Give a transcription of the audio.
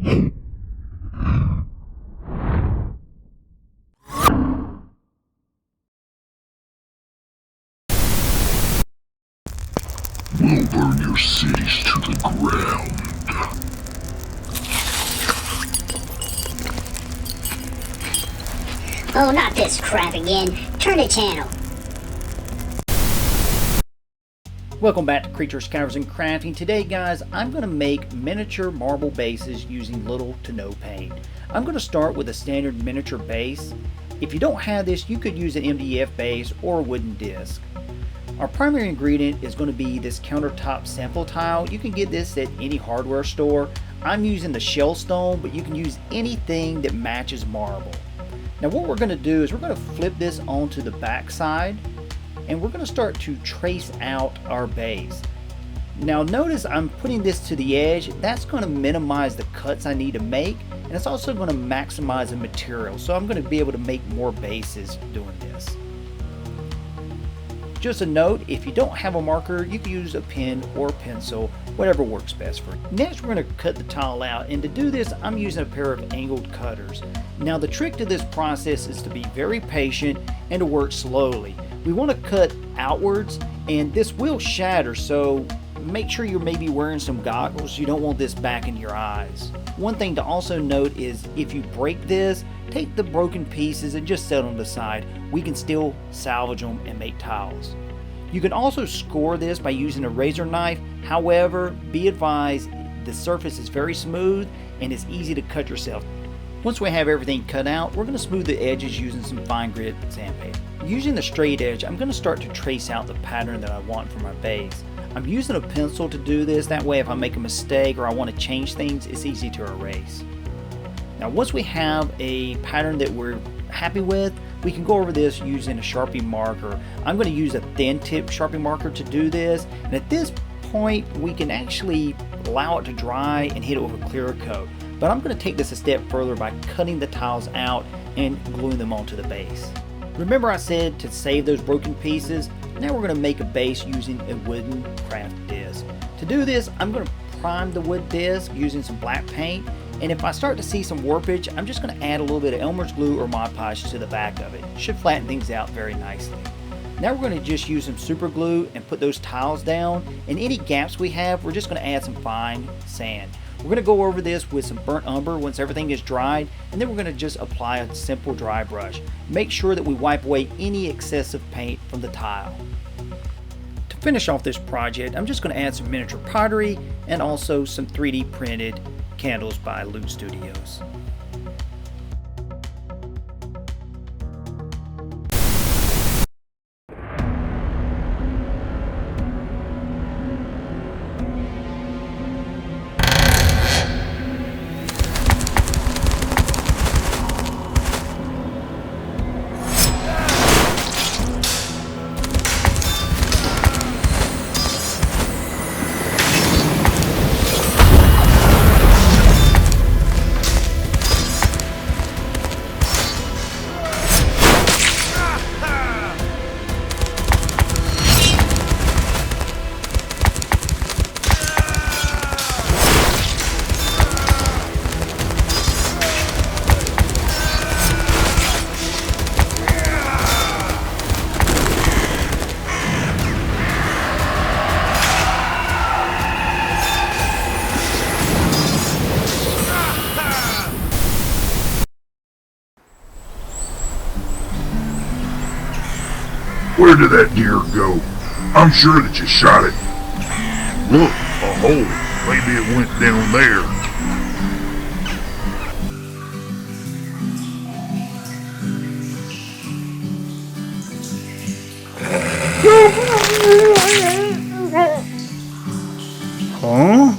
We'll burn your cities to the ground. Oh, not this crap again. Turn the channel. Welcome back to Creatures, Cavers, and Crafting. Today, guys, I'm going to make miniature marble bases using little to no paint. I'm going to start with a standard miniature base. If you don't have this, you could use an MDF base or a wooden disc. Our primary ingredient is going to be this countertop sample tile. You can get this at any hardware store. I'm using the shell stone, but you can use anything that matches marble. Now what we're going to do is we're going to flip this onto the back side, and we're going to start to trace out our base. Now notice I'm putting this to the edge. That's going to minimize the cuts I need to make, and it's also going to maximize the material, so I'm going to be able to make more bases doing this. Just a note, if you don't have a marker, you can use a pen or a pencil, whatever works best for you. Next, we're going to cut the tile out, and to do this, I'm using a pair of angled cutters. Now, the trick to this process is to be very patient and to work slowly. We want to cut outwards, and this will shatter, so make sure you're maybe wearing some goggles. You don't want this back in your eyes. One thing to also note is if you break this, take the broken pieces and just set them aside. We can still salvage them and make tiles. You can also score this by using a razor knife. However, be advised, the surface is very smooth and it's easy to cut yourself. Once we have everything cut out, we're going to smooth the edges using some fine grit sandpaper. Using the straight edge, I'm going to start to trace out the pattern that I want for my base. I'm using a pencil to do this, that way if I make a mistake or I want to change things, it's easy to erase. Now once we have a pattern that we're happy with, we can go over this using a Sharpie marker. I'm going to use a thin tip Sharpie marker to do this, and at this point we can actually allow it to dry and hit it with a clear coat. But I'm going to take this a step further by cutting the tiles out and gluing them onto the base. Remember I said to save those broken pieces? Now we're going to make a base using a wooden craft disc. To do this, I'm going to prime the wood disc using some black paint, and if I start to see some warpage, I'm just going to add a little bit of Elmer's glue or Mod Podge to the back of it. It should flatten things out very nicely. Now we're going to just use some super glue and put those tiles down, and any gaps we have, we're just going to add some fine sand. We're going to go over this with some burnt umber once everything is dried, and then we're going to just apply a simple dry brush. Make sure that we wipe away any excessive paint from the tile. To finish off this project, I'm just going to add some miniature pottery and also some 3D printed candles by Loot Studios. Where did that deer go? I'm sure that you shot it. Look, a hole. Maybe it went down there. Huh?